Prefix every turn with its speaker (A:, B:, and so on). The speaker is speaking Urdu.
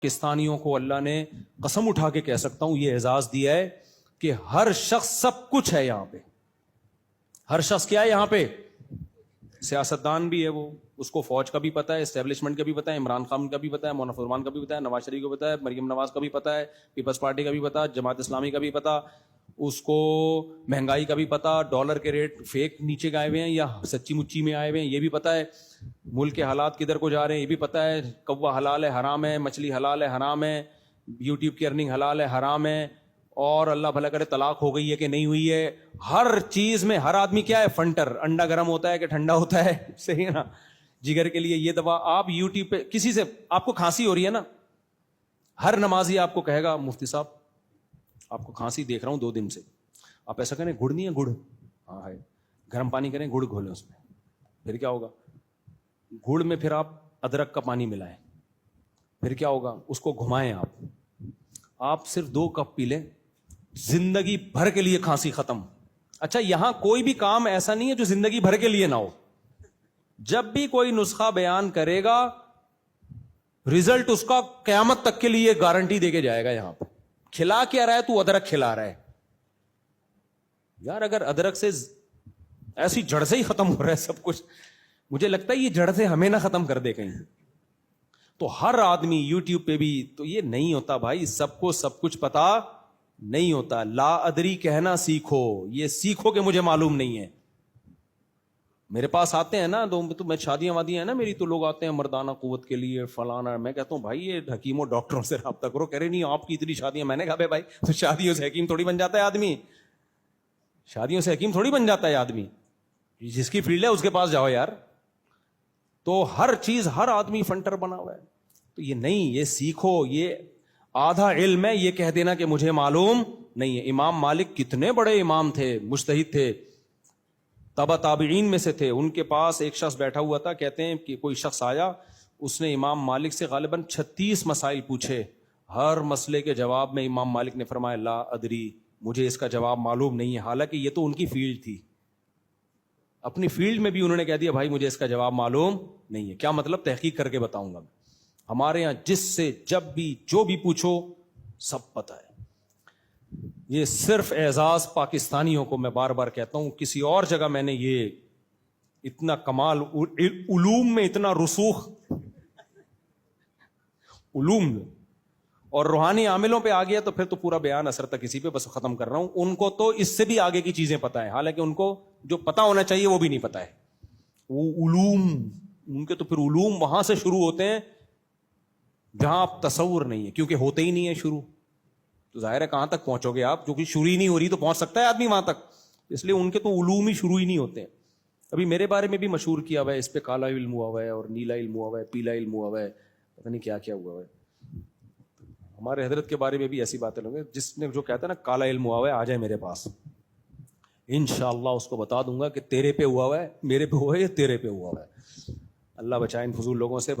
A: پاکستانیوں کو اللہ نے قسم اٹھا کے کہہ سکتا ہوں یہ اعزاز دیا ہے کہ ہر شخص سب کچھ ہے یہاں پہ. ہر شخص کیا ہے یہاں پہ؟ سیاستدان بھی ہے، وہ اس کو فوج کا بھی پتا ہے، اسٹیبلشمنٹ کا بھی پتا ہے، عمران خان کا بھی پتا ہے، مولانا فرمان کا بھی پتا ہے، نواز شریف کو پتا ہے، مریم نواز کا بھی پتا ہے، پیپلز پارٹی کا بھی پتا، جماعت اسلامی کا بھی پتا، اس کو مہنگائی کا بھی پتا، ڈالر کے ریٹ فیک نیچے گئے ہوئے ہیں یا سچی مچی میں آئے ہوئے ہیں یہ بھی پتا ہے، ملک کے حالات کدھر کو جا رہے ہیں یہ بھی پتا ہے، کوا حلال ہے حرام ہے، مچھلی حلال ہے حرام ہے، یوٹیوب کی ارننگ حلال ہے حرام ہے، اور اللہ بھلا کرے طلاق ہو گئی ہے کہ نہیں ہوئی ہے. ہر چیز میں ہر آدمی کیا ہے؟ فنٹر. انڈا گرم ہوتا ہے کہ ٹھنڈا ہوتا ہے؟ صحیح ہے نا. جگر کے لیے یہ دوا. آپ یوٹیوب پہ کسی سے آپ کو کھانسی ہو رہی ہے نا، ہر نمازی آپ کو کہے گا مفتی صاحب آپ کو کھانسی دیکھ رہا ہوں 2 دن سے، آپ ایسا کریں گڑ نہیں ہے گڑ، ہاں ہے، گرم پانی کریں گڑ گھولیں اس میں، پھر کیا ہوگا؟ گڑ میں پھر آپ ادرک کا پانی ملائیں، پھر کیا ہوگا؟ اس کو گھمائیں، آپ صرف 2 کپ پی لیں، زندگی بھر کے لیے کھانسی ختم. اچھا یہاں کوئی بھی کام ایسا نہیں ہے جو زندگی بھر کے لیے نہ ہو. جب بھی کوئی نسخہ بیان کرے گا رزلٹ اس کا قیامت تک کے لیے گارنٹی دے کے جائے گا. یہاں پہ کھلا کیا رہا ہے؟ تو ادرک کھلا رہا ہے یار. اگر ادرک سے ایسی جڑ سے ہی ختم ہو رہا ہے سب کچھ، مجھے لگتا ہے یہ جڑ سے ہمیں نہ ختم کر دے کہیں. تو ہر آدمی یوٹیوب پہ بھی تو یہ نہیں ہوتا بھائی، سب کو سب کچھ پتا نہیں ہوتا. لا ادری کہنا سیکھو، یہ سیکھو کہ مجھے معلوم نہیں ہے. میرے پاس آتے ہیں نا تو میں شادیاں وادیاں ہیں نا میری، تو لوگ آتے ہیں مردانہ قوت کے لیے فلانا، میں کہتا ہوں بھائی یہ حکیموں ڈاکٹروں سے رابطہ کرو. کہہ رہے نہیں آپ کی اتنی شادیاں. میں نے کہا بھائی تو شادیوں سے حکیم تھوڑی بن جاتا ہے آدمی، شادیوں سے حکیم تھوڑی بن جاتا ہے آدمی. جس کی فیلڈ ہے اس کے پاس جاؤ یار. تو ہر چیز ہر آدمی فنٹر بنا ہوا ہے. تو یہ نہیں، یہ سیکھو. یہ آدھا علم ہے یہ کہہ دینا کہ مجھے معلوم نہیں ہے. امام مالک کتنے بڑے امام تھے، مجتہد تھے، تبع تابعین میں سے تھے. ان کے پاس ایک شخص بیٹھا ہوا تھا، کہتے ہیں کہ کوئی شخص آیا، اس نے امام مالک سے غالباً 36 مسائل پوچھے. ہر مسئلے کے جواب میں امام مالک نے فرمایا لا ادری، مجھے اس کا جواب معلوم نہیں ہے. حالانکہ یہ تو ان کی فیلڈ تھی، اپنی فیلڈ میں بھی انہوں نے کہہ دیا بھائی مجھے اس کا جواب معلوم نہیں ہے. کیا مطلب؟ تحقیق کر کے بتاؤں گا. ہمارے ہاں جس سے جب بھی جو بھی پوچھو سب پتہ ہے. یہ صرف اعزاز پاکستانیوں کو، میں بار بار کہتا ہوں، کسی اور جگہ میں نے یہ اتنا کمال، علوم میں اتنا رسوخ، علوم اور روحانی عاملوں پہ آ گیا تو پھر تو پورا بیان اثر تک اسی پہ بس ختم کر رہا ہوں. ان کو تو اس سے بھی آگے کی چیزیں پتہ ہے، حالانکہ ان کو جو پتہ ہونا چاہیے وہ بھی نہیں پتہ ہے. وہ علوم ان کے تو پھر علوم وہاں سے شروع ہوتے ہیں جہاں آپ تصور نہیں ہے، کیونکہ ہوتے ہی نہیں ہے شروع. تو ظاہر ہے کہاں تک پہنچو گے آپ؟ جو کہ شروع ہی نہیں ہو رہی تو پہنچ سکتا ہے آدمی وہاں تک؟ اس لیے ان کے تو علوم ہی شروع ہی نہیں ہوتے ہیں. ابھی میرے بارے میں بھی مشہور کیا ہوا ہے، اس پہ کالا علم ہوا ہوا ہے اور نیلا علم ہوا ہوا ہے، پیلا علم ہوا ہوا ہے، پتہ نہیں کیا کیا ہوا ہوا ہے. ہمارے حضرت کے بارے میں بھی ایسی باتیں لوگ، جس نے جو کہتا ہے نا کالا علم ہوا ہوا ہے آ جائے میرے پاس، انشاءاللہ اس کو بتا دوں گا کہ تیرے پہ ہوا ہوا ہے، میرے پہ ہوا ہے یا تیرے پہ ہوا ہوا ہے. اللہ بچائے ان فضول لوگوں سے.